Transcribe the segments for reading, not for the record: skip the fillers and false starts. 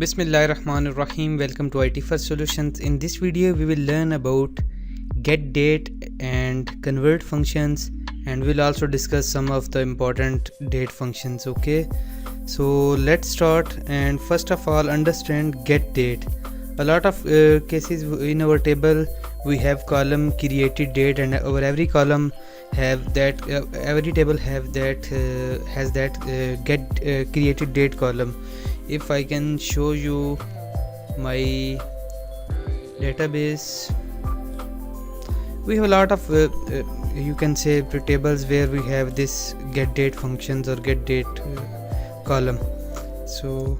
Bismillahirrahmanirrahim. Welcome to IT First Solutions. In this video we will learn about get date and convert functions, and we'll also discuss some of the important date functions. Okay, so let's start. And first of all, understand get date. A lot of cases in our table we have column created date, and our every column have that every table have that has that get created date column. If I can show you my database, we have a lot of you can say tables where we have this get date functions or get date column. So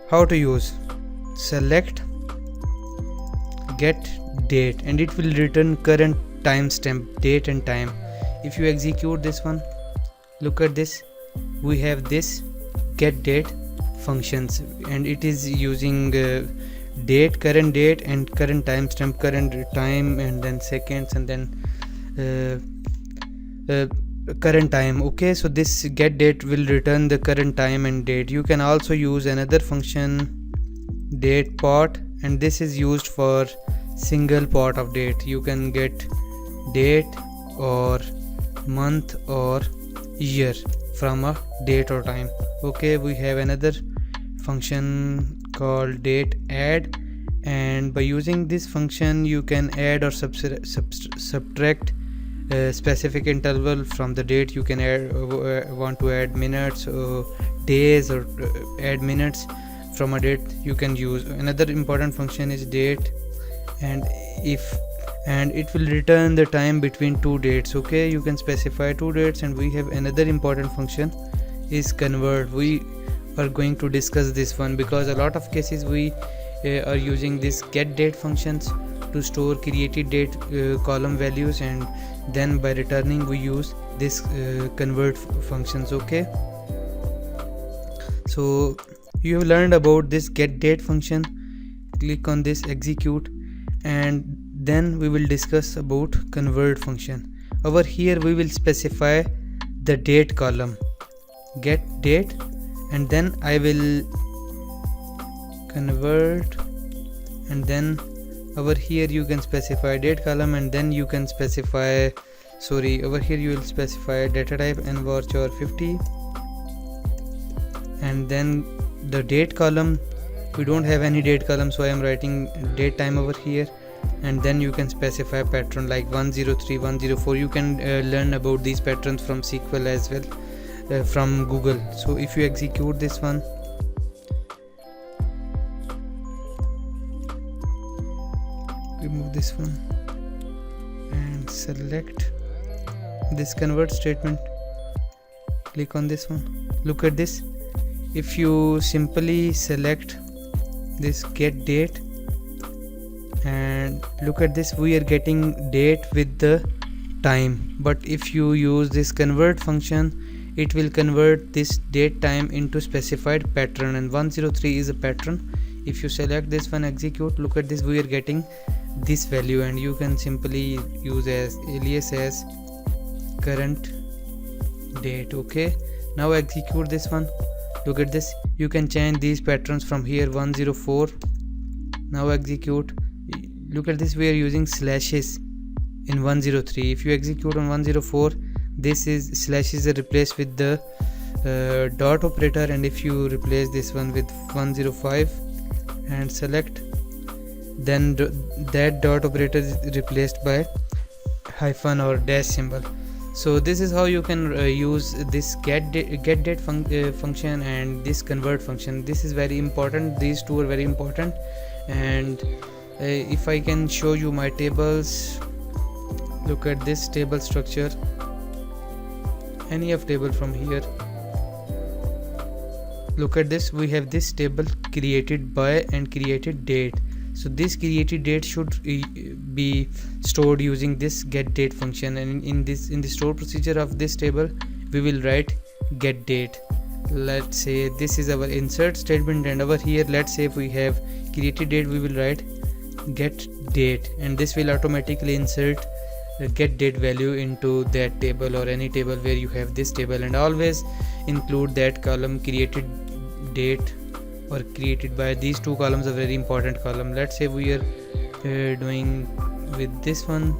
how to use? Select get date and it will return current timestamp, date and time. If you execute this one, look at this, we have this get date functions, and it is using date, current date, and current timestamp, current time, and then seconds, and then current time. Okay, so this get date will return the current time and date. You can also use another function, date pot, and this is used for single pot of date. You can get date or month or year from a date or time. Okay, we have another function called date add, and by using this function you can add or subtract a specific interval from the date. You can add want to add minutes or days, or add minutes from a date. You can use another important function is date and if, and it will return the time between two dates. Okay, you can specify two dates. And we have another important function is convert. We are going to discuss this one because a lot of cases we are using this get date functions to store created date column values, and then by returning we use this convert functions. Okay, so you have learned about this get date function. Click on this, execute, and then we will discuss about convert function. Over here we will specify the date column, get date, and then I will convert, and then over here you can specify date column, and then you can specify over here you will specify data type nvarchar 50, and then the date column, we don't have any date column, so I am writing date time over here. And then you can specify pattern like 103, 104. You can learn about these patterns from SQL as well, from Google. So if you execute this one, remove this one and select this convert statement, click on this one. Look at this, if you simply select this get date and look at this, we are getting date with the time. But if you use this convert function, it will convert this date time into specified pattern, and 103 is a pattern. If you select this one, execute, look at this, we are getting this value, and you can simply use as alias as current date. Okay, now execute this one. Look at this, you can change these patterns from here, 104. Now execute, look at this, we are using slashes in 103. If you execute on 104, this is slashes are replaced with the dot operator, and if you replace this one with 105 and select, then that dot operator is replaced by hyphen or dash symbol. So this is how you can use this get date function and this convert function. This is very important, these two are very important. And if I can show you my tables, look at this table structure, any of table from here. Look at this, we have this table created by and created date. So this created date should be stored using this get date function, and in the store procedure of this table we will write get date. Let's say this is our insert statement, and over here let's say if we have created date, we will write get date, and this will automatically insert get date value into that table or any table where you have this table, and always include that column created date or created by. These two columns are very important column. Let's say we are doing with this one.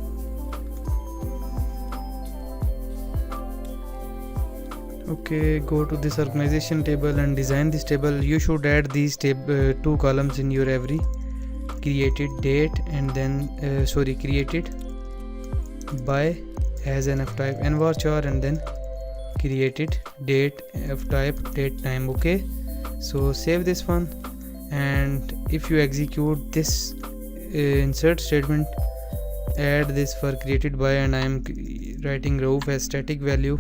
Okay, go to this organization table and design this table. You should add these two columns in your every created date and then created by as an f type nvarchar and then created date f type date time. Okay, so save this one, and if you execute this insert statement, add this for created by, and I am writing Rauf as static value,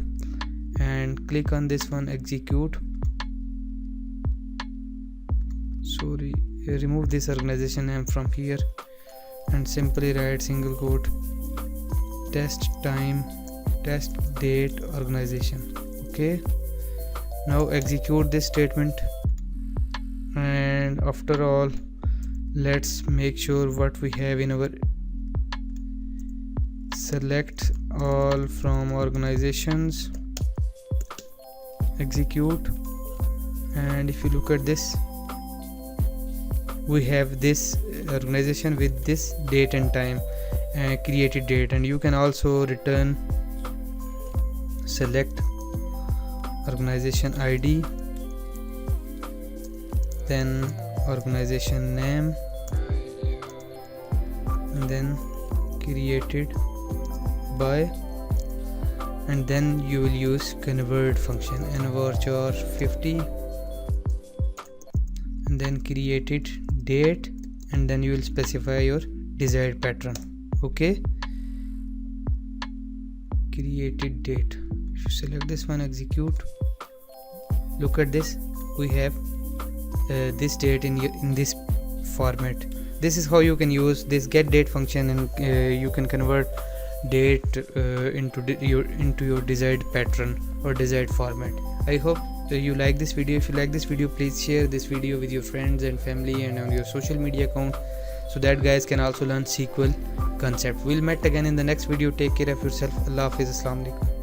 and click on this one, execute. Remove this organization name from here and simply write single quote test time test date organization. Okay, now execute this statement, and after all, let's make sure what we have in our select all from organizations, execute, and if you look at this, we have this organization with this date and time created date. And you can also return select organization ID, then organization name, and then created by, and then you will use convert function nvarchar 50 and then created date, and then you will specify your desired pattern. Okay, created date. If you select this one, execute, look at this, we have this date in this format. This is how you can use this get date function, and you can convert date into your desired pattern or desired format. I hope you like this video. If you like this video, please share this video with your friends and family and on your social media account, so that guys can also learn SQL concept. We'll meet again in the next video. Take care of yourself. Allah Hafiz. Assalamu alaikum.